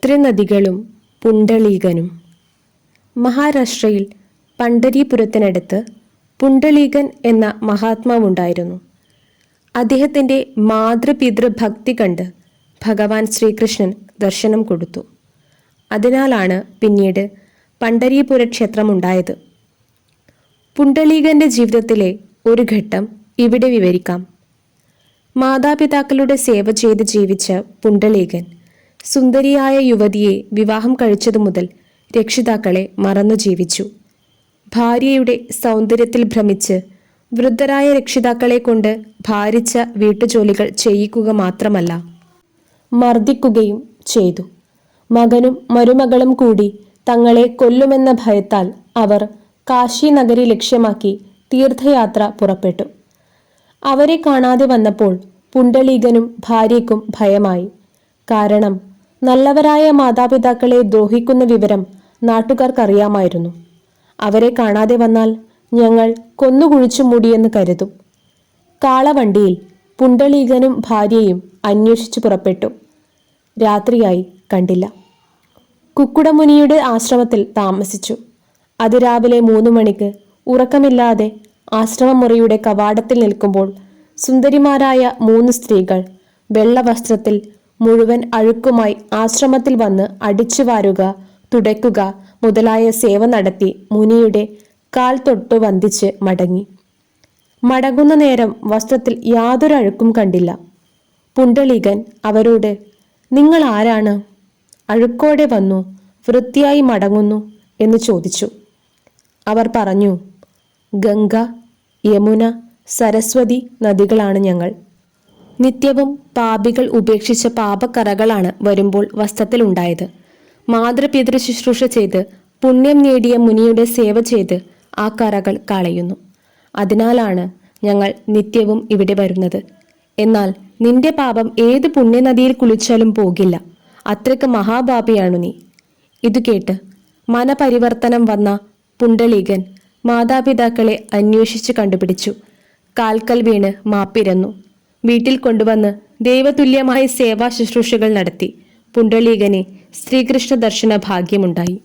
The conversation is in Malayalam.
ത്രിനദികളും പുണ്ടളീകനും. മഹാരാഷ്ട്രയിൽ പണ്ഡരീപുരത്തിനടുത്ത് പുണ്ടളീകൻ എന്ന മഹാത്മാവുണ്ടായിരുന്നു. അദ്ദേഹത്തിൻ്റെ മാതൃപിതൃഭക്തി കണ്ട് ഭഗവാൻ ശ്രീകൃഷ്ണൻ ദർശനം കൊടുത്തു. അതിനാലാണ് പിന്നീട് പണ്ഡരീപുര ക്ഷേത്രമുണ്ടായത്. പുണ്ടളീകന്റെ ജീവിതത്തിലെ ഒരു ഘട്ടം ഇവിടെ വിവരിക്കാം. മാതാപിതാക്കളുടെ സേവ ചെയ്ത് ജീവിച്ച പുണ്ടളീകൻ സുന്ദരിയായ യുവതിയെ വിവാഹം കഴിച്ചതു മുതൽ രക്ഷിതാക്കളെ മറന്നു ജീവിച്ചു. ഭാര്യയുടെ സൗന്ദര്യത്തിൽ ഭ്രമിച്ച് വൃദ്ധരായ രക്ഷിതാക്കളെ കൊണ്ട് ഭാരിച്ച വീട്ടുജോലികൾ ചെയ്യിക്കുക മാത്രമല്ല, മർദ്ദിക്കുകയും ചെയ്തു. മകനും മരുമകളും കൂടി തങ്ങളെ കൊല്ലുമെന്ന ഭയത്താൽ അവർ കാശി നഗരി ലക്ഷ്യമാക്കി തീർത്ഥയാത്ര പുറപ്പെട്ടു. അവരെ കാണാതെ വന്നപ്പോൾ പുണ്ടളീകനും ഭാര്യയ്ക്കും ഭയമായി. കാരണം നല്ലവരായ മാതാപിതാക്കളെ ദ്രോഹിക്കുന്ന വിവരം നാട്ടുകാർക്കറിയാമായിരുന്നു. അവരെ കാണാതെ വന്നാൽ ഞങ്ങൾ കൊന്നുകുഴിച്ചു മൂടിയെന്ന് കരുതും. കാളവണ്ടിയിൽ പുണ്ടളീകനും ഭാര്യയും അന്വേഷിച്ചു പുറപ്പെട്ടു. രാത്രിയായി, കണ്ടില്ല. കുക്കുടമുനിയുടെ ആശ്രമത്തിൽ താമസിച്ചു. അതിരാവിലെ 3 മണിക്ക് ഉറക്കമില്ലാതെ ആശ്രമമുറിയുടെ കവാടത്തിൽ നിൽക്കുമ്പോൾ സുന്ദരിമാരായ 3 സ്ത്രീകൾ വെള്ളവസ്ത്രത്തിൽ മുഴുവൻ അഴുക്കുമായി ആശ്രമത്തിൽ വന്ന് അടിച്ചു വാരുക, തുടയ്ക്കുക മുതലായ സേവ നടത്തി മുനിയുടെ കാൽ തൊട്ടു വന്ദിച്ച് മടങ്ങി. മടങ്ങുന്ന നേരം വസ്ത്രത്തിൽ യാതൊരു അഴുക്കും കണ്ടില്ല. പുണ്ടളീകൻ അവരോട്, നിങ്ങൾ ആരാണ്? അഴുക്കോടെ വന്നു വൃത്തിയായി മടങ്ങുന്നു എന്ന് ചോദിച്ചു. അവർ പറഞ്ഞു, ഗംഗ, യമുന, സരസ്വതി നദികളാണ് ഞങ്ങൾ. നിത്യവും പാപികൾ ഉപേക്ഷിച്ച പാപക്കറകളാണ് വരുമ്പോൾ വസ്ത്രത്തിലുണ്ടായത്. മാതൃപിതൃ ശുശ്രൂഷ ചെയ്ത് പുണ്യം നേടിയ മുനിയുടെ സേവ ചെയ്ത് ആ കറകൾ കളയുന്നു. അതിനാലാണ് ഞങ്ങൾ നിത്യവും ഇവിടെ വരുന്നത്. എന്നാൽ നിന്റെ പാപം ഏത് പുണ്യനദിയിൽ കുളിച്ചാലും പോകില്ല. അത്രയ്ക്ക് മഹാപാപിയാണു നീ. ഇതു കേട്ട് മനപരിവർത്തനം വന്ന പുണ്ടളീകൻ മാതാപിതാക്കളെ അന്വേഷിച്ച് കണ്ടുപിടിച്ചു. കാൽക്കൽ വീണ് മാപ്പിരന്നു. വീട്ടിൽ കൊണ്ടുവന്ന് ദൈവതുല്യമായ സേവാ ശുശ്രൂഷകൾ നടത്തി. പുണ്ടളീകനെ ശ്രീകൃഷ്ണ ദർശന ഭാഗ്യമുണ്ടായി.